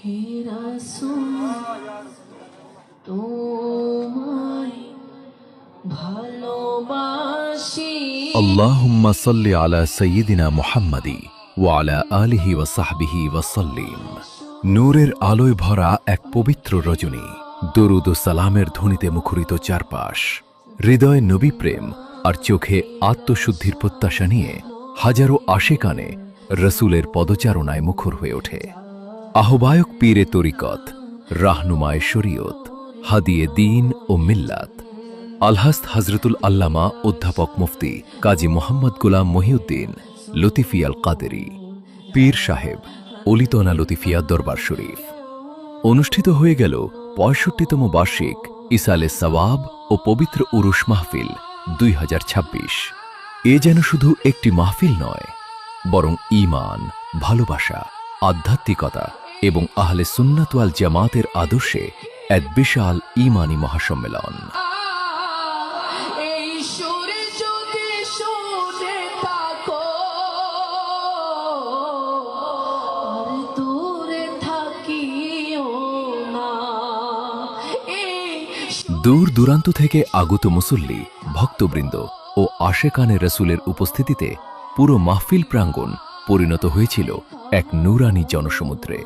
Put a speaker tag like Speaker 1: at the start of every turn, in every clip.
Speaker 1: হে রাসূল তোমায় ভালোবাসি।
Speaker 2: আল্লাহুম্মা সাল্লি আলা সাইয়্যিদিনা মুহাম্মাদি ওয়া আলা আলিহি ওয়া সাহবিহি ওয়া সাল্লিম। নূরের আলোয় ভরা এক পবিত্র রজনী, দরুদ ও সালামের ধ্বনিতে মুখরিত চারপাশ, হৃদয়ে নবী প্রেম আর চোখে আত্মশুদ্ধির প্রত্যাশা নিয়ে হাজারো আশিকানে রসুলের পদচারণায় মুখর হয়ে ওঠে। আহ্বায়ক পীরে তরিকত, রাহনুমায়ে শরীয়ত, হাদিয়ে দ্বীন ও মিল্লাত, আলহাস্ত হজরতুল আল্লামা অধ্যাপক মুফতি কাজী মোহাম্মদ গোলাম মহিউদ্দিন লতিফিয়া আল কাদেরী, পীর সাহেব অলিতনা লতিফিয়া দরবার শরীফ। অনুষ্ঠিত হয়ে গেল ৬৫তম বার্ষিক ইসালে সওয়াব ও পবিত্র উরুস মাহফিল ২০২৬। এ যেন শুধু একটি মাহফিল নয়, বরং ঈমান, ভালোবাসা, আধ্যাত্মিকতা এবং আহলে সুন্নাত ওয়াল জামাতের আদর্শে এক বিশাল ঈমানী মহাসম্মেলন।
Speaker 1: এই সুরে যদি শুনে থাকো আর দূরে থাকিও না।
Speaker 2: দূর দূরান্ত থেকে আগত মুসল্লি, ভক্তবৃন্দ ও আশেকানে রসুলের উপস্থিতিতে পুরো মাহফিল প্রাঙ্গণ পরিণত হয়েছিল এক নূরানী জনসমুদ্রে।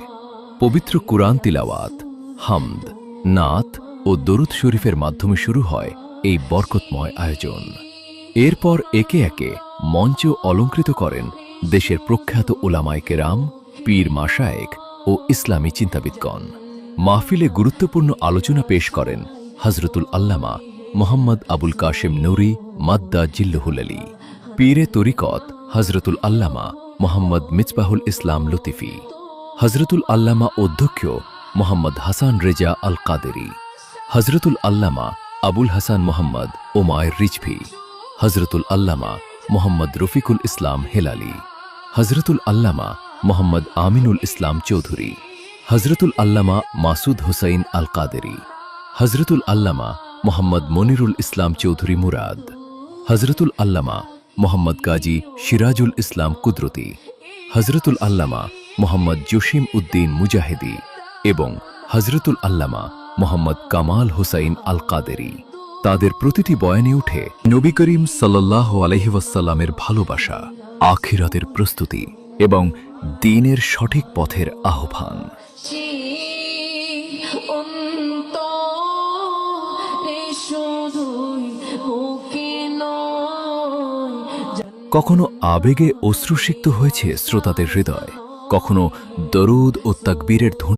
Speaker 2: পবিত্র কুরআন তিলাওয়াত, হামদ, নাত ও দরুদ শরীফের মাধ্যমে শুরু হয় এই বরকতময় আয়োজন। এরপর একে একে মঞ্চ অলঙ্কৃত করেন দেশের প্রখ্যাত উলামায়ে কেরাম, পীর মাশায়েখ ও ইসলামী চিন্তাবিদগণ। মাহফিলে গুরুত্বপূর্ণ আলোচনা পেশ করেন হজরতুল আল্লামা মোহাম্মদ আবুল কাশেম নুরি মাদ্দা জিল্লুহুল আলী, পীরে তরিকত হজরতুল আল্লামা মোহাম্মদ মিসবাহুল ইসলাম লতিফি, হজরতুল আল্লামা অধ্যক্ষ মোহাম্মদ হাসান রেজা আল কাদেরী, হজরতুল আল্লামা আবুল হাসান মোহাম্মদ ওমায়ের রিজভি, হজরতুল আল্লামা মোহাম্মদ রফিকুল ইসলাম হেলালি, হজরতুল আল্লামা মোহাম্মদ আমিনুল ইসলাম চৌধুরী, হজরতুল আল্লামা মাসুদ হুসাইন আল কাদেরী, হজরতুল আল্লামা মোহাম্মদ মনিরুল ইসলাম চৌধুরী মুরাদ, হজরতুল আল্লামা মোহাম্মদ গাজী সিরাজুল ইসলাম কুদরতি, হজরতুল আল্লামা মোহাম্মদ জসিম উদ্দিন মুজাহিদি এবং হজরতুল আল্লামা মোহাম্মদ কামাল হোসাইন আল কাদেরী। তাদের প্রতিটি বয়ানে উঠে নবী করিম সাল্লাল্লাহু আলাইহি ওয়াসাল্লামের ভালোবাসা, আখিরাতের প্রস্তুতি এবং দ্বীনের সঠিক পথের আহ্বান। কখনো আবেগে অশ্রুসিক্ত হয়েছে শ্রোতাদের হৃদয়, কখনো দরুদ ও তাকবীরের ধ্বনি